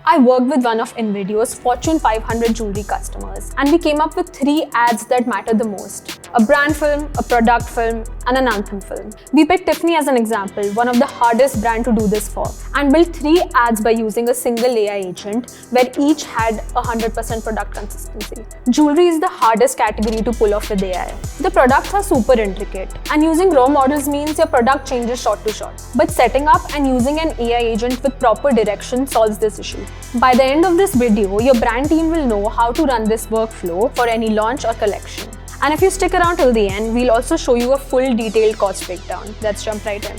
I worked with one of Invideo's Fortune 500 jewelry customers, and we came up with 3 ads that matter the most: a brand film, a product film, and an Anthem film. We picked Tiffany as an example, one of the hardest brands to do this for, and built 3 ads by using a single AI agent where each had 100% product consistency. Jewelry is the hardest category to pull off with AI. The products are super intricate, and using raw models means your product changes shot to shot. But setting up and using an AI agent with proper direction solves this issue. By the end of this video, your brand team will know how to run this workflow for any launch or collection. And if you stick around till the end, we'll also show you a full detailed cost breakdown. Let's jump right in.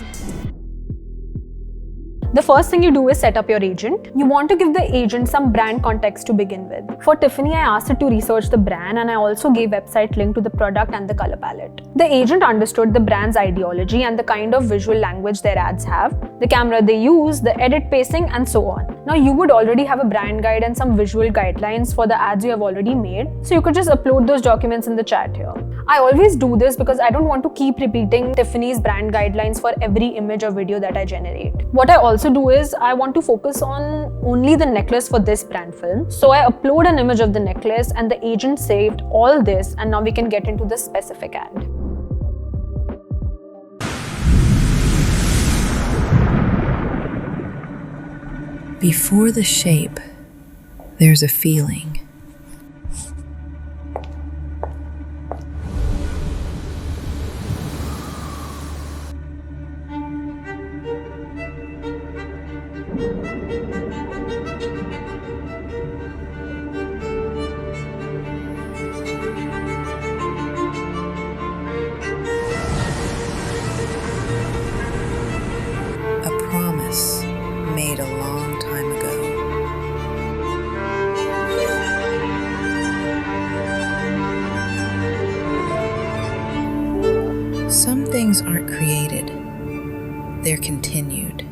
The first thing you do is set up your agent. You want to give the agent some brand context to begin with. For Tiffany, I asked it to research the brand, and I also gave website link to the product and the color palette. The agent understood the brand's ideology and the kind of visual language their ads have, the camera they use, the edit pacing, and so on. Now you would already have a brand guide and some visual guidelines for the ads you have already made, so you could just upload those documents in the chat here. I always do this because I don't want to keep repeating Tiffany's brand guidelines for every image or video that I generate. What I also do is I want to focus on only the necklace for this brand film. So I upload an image of the necklace and the agent saved all this, and now we can get into the specific ad. Before the shape, there's a feeling. A promise made a long time ago. Some things aren't created, they're continued.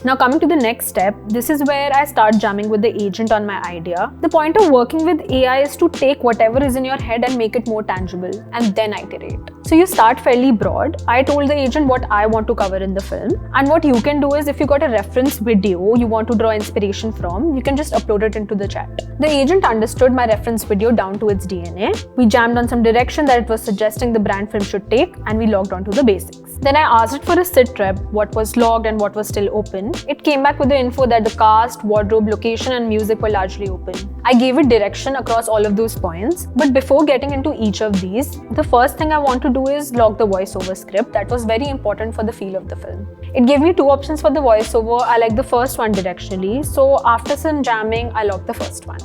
Now coming to the next step, this is where I start jamming with the agent on my idea. The point of working with AI is to take whatever is in your head and make it more tangible, and then iterate. So you start fairly broad. I told the agent what I want to cover in the film, and what you can do is if you got a reference video you want to draw inspiration from, you can just upload it into the chat. The agent understood my reference video down to its DNA. We jammed on some direction that it was suggesting the brand film should take, and we logged on to the basics. Then I asked it for a sit rep, what was logged and what was still open. It came back with the info that the cast, wardrobe, location, and music were largely open. I gave it direction across all of those points, but before getting into each of these, the first thing I want to do is log the voiceover script. That was very important for the feel of the film. It gave me 2 options for the voiceover. I like the first one directionally, so after some jamming, I logged the first one.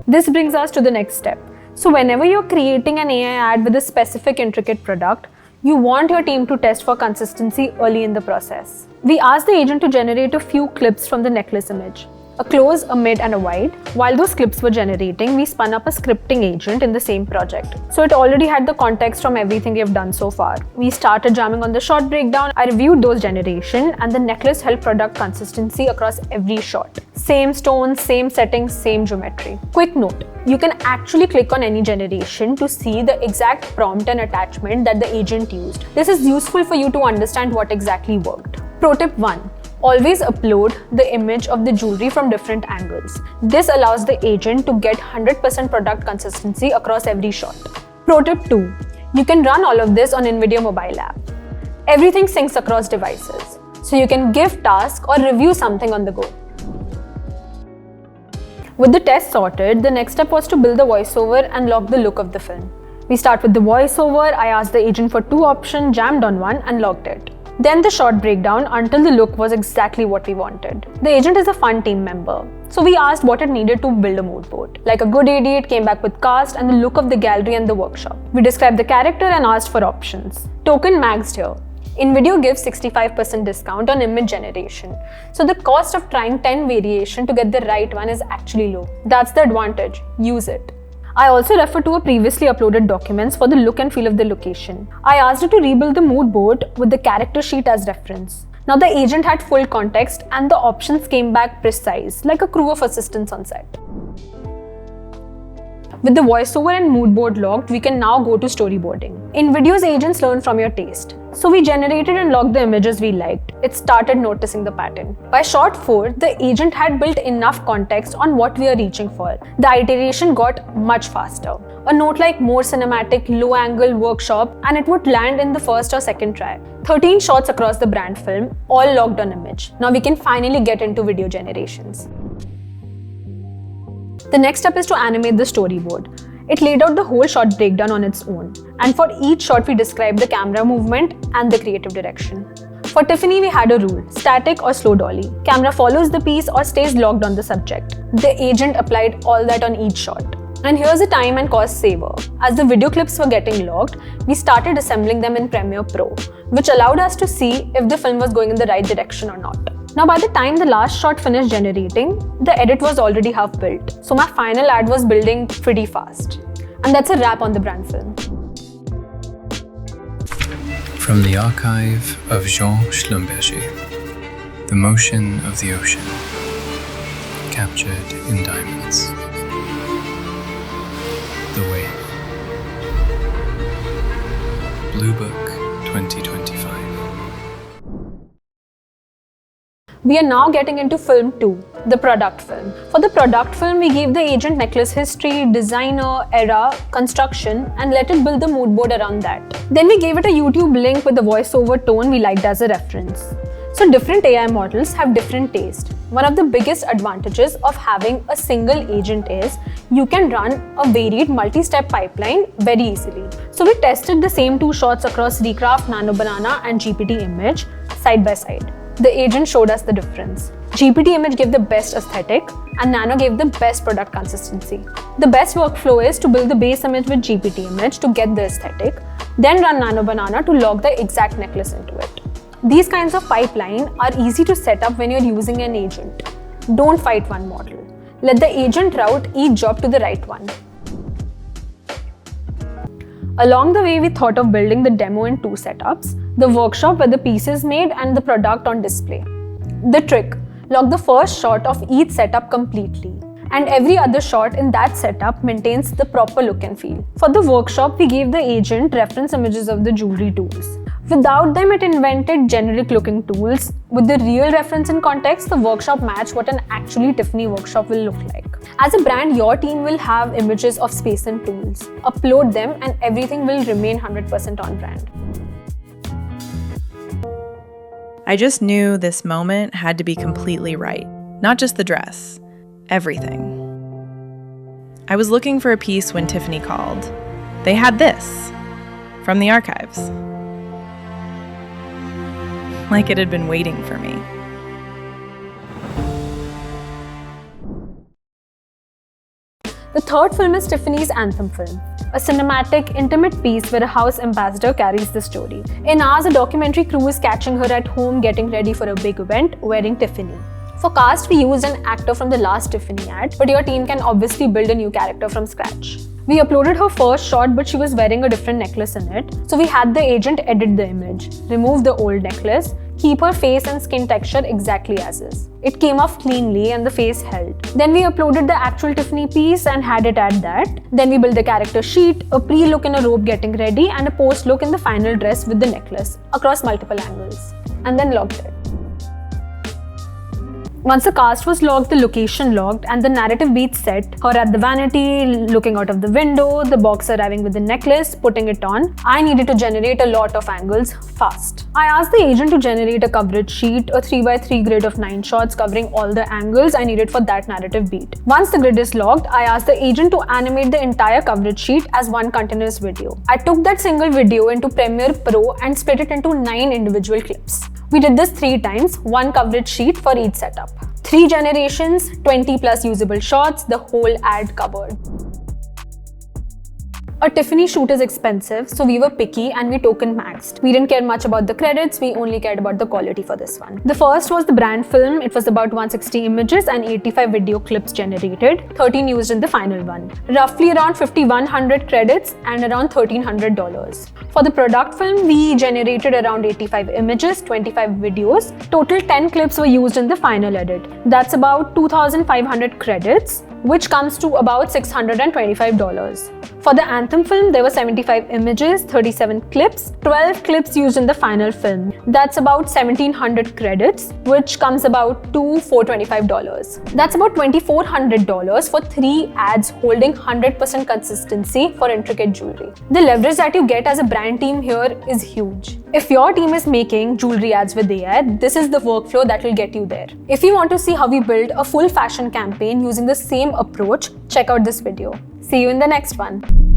This brings us to the next step. So whenever you're creating an AI ad with a specific intricate product, you want your team to test for consistency early in the process. We asked the agent to generate a few clips from the necklace image. A close, a mid, and a wide. While those clips were generating, we spun up a scripting agent in the same project. So it already had the context from everything we have done so far. We started jamming on the shot breakdown. I reviewed those generation, and the necklace held product consistency across every shot. Same stones, same settings, same geometry. Quick note, you can actually click on any generation to see the exact prompt and attachment that the agent used. This is useful for you to understand what exactly worked. Pro tip 1. Always upload the image of the jewelry from different angles. This allows the agent to get 100% product consistency across every shot. Pro tip 2. You can run all of this on Invideo mobile app. Everything syncs across devices, so you can give tasks or review something on the go. With the test sorted, the next step was to build the voiceover and log the look of the film. We start with the voiceover. I asked the agent for 2 options, jammed on one, and logged it. Then the shot breakdown until the look was exactly what we wanted. The agent is a fun team member, so we asked what it needed to build a mood board. Like a good AD, it came back with cast and the look of the gallery and the workshop. We described the character and asked for options. Token maxed here. Invideo gives 65% discount on image generation, so the cost of trying 10 variation to get the right one is actually low. That's the advantage. Use it. I also refer to a previously uploaded documents for the look and feel of the location. I asked it to rebuild the mood board with the character sheet as reference. Now the agent had full context and the options came back precise, like a crew of assistants on set. With the voiceover and mood board logged, we can now go to storyboarding. Invidio's agents learn from your taste. So we generated and logged the images we liked. It started noticing the pattern. By shot 4, the agent had built enough context on what we are reaching for. The iteration got much faster. A note like more cinematic, low angle workshop, and it would land in the first or second try. 13 shots across the brand film, all logged on image. Now we can finally get into video generations. The next step is to animate the storyboard. It laid out the whole shot breakdown on its own. And for each shot, we described the camera movement and the creative direction. For Tiffany, we had a rule: static or slow dolly. Camera follows the piece or stays locked on the subject. The agent applied all that on each shot. And here's a time and cost saver. As the video clips were getting logged, we started assembling them in Premiere Pro, which allowed us to see if the film was going in the right direction or not. Now by the time the last shot finished generating, the edit was already half built. So my final ad was building pretty fast. And that's a wrap on the brand film. From the archive of Jean Schlumberger, The Motion of the Ocean, captured in diamonds. The Wave. Blue Book 2025. We are now getting into film 2, the product film. For the product film, we gave the agent necklace history, designer, era, construction, and let it build the mood board around that. Then we gave it a YouTube link with the voiceover tone we liked as a reference. So different AI models have different taste. One of the biggest advantages of having a single agent is you can run a varied multi-step pipeline very easily. So we tested the same 2 shots across Recraft, Nano Banana, and GPT Image side by side. The agent showed us the difference. GPT Image gave the best aesthetic and Nano gave the best product consistency. The best workflow is to build the base image with GPT Image to get the aesthetic, then run Nano Banana to log the exact necklace into it. These kinds of pipeline are easy to set up when you're using an agent. Don't fight one model. Let the agent route each job to the right one. Along the way, we thought of building the demo in 2 setups, the workshop where the piece is made and the product on display. The trick: log the first shot of each setup completely, and every other shot in that setup maintains the proper look and feel. For the workshop, we gave the agent reference images of the jewelry tools. Without them, it invented generic looking tools. With the real reference and context, the workshop matched what an actually Tiffany workshop will look like. As a brand, your team will have images of space and tools. Upload them and everything will remain 100% on brand. I just knew this moment had to be completely right. Not just the dress, everything. I was looking for a piece when Tiffany called. They had this from the archives. Like it had been waiting for me. The third film is Tiffany's Anthem film, a cinematic, intimate piece where a house ambassador carries the story. In ours, a documentary crew is catching her at home getting ready for a big event wearing Tiffany. For cast, we used an actor from the last Tiffany ad, but your team can obviously build a new character from scratch. We uploaded her first shot, but she was wearing a different necklace in it, so we had the agent edit the image, remove the old necklace, keep her face and skin texture exactly as is. It came off cleanly and the face held. Then we uploaded the actual Tiffany piece and had it at that. Then we built the character sheet, a pre-look in a robe getting ready, and a post-look in the final dress with the necklace across multiple angles. And then logged it. Once the cast was logged, the location logged, and the narrative beat set. Her at the vanity, looking out of the window, the box arriving with the necklace, putting it on. I needed to generate a lot of angles fast. I asked the agent to generate a coverage sheet, a 3x3 grid of 9 shots covering all the angles I needed for that narrative beat. Once the grid is logged, I asked the agent to animate the entire coverage sheet as one continuous video. I took that single video into Premiere Pro and split it into 9 individual clips. We did this 3 times, one coverage sheet for each setup. 3 generations, 20 plus usable shots, the whole ad covered. A Tiffany shoot is expensive, so we were picky and we token maxed. We didn't care much about the credits, we only cared about the quality for this one. The first was the brand film. It was about 160 images and 85 video clips generated, 13 used in the final one. Roughly around 5,100 credits and around $1,300. For the product film, we generated around 85 images, 25 videos. Total 10 clips were used in the final edit. That's about 2,500 credits, which comes to about $625. For the Anthem film, there were 75 images, 37 clips, 12 clips used in the final film. That's about 1,700 credits, which comes about to $425. That's about $2,400 for 3 ads holding 100% consistency for intricate jewelry. The leverage that you get as a brand team here is huge. If your team is making jewelry ads with AI, this is the workflow that will get you there. If you want to see how we build a full fashion campaign using the same approach, check out this video. See you in the next one.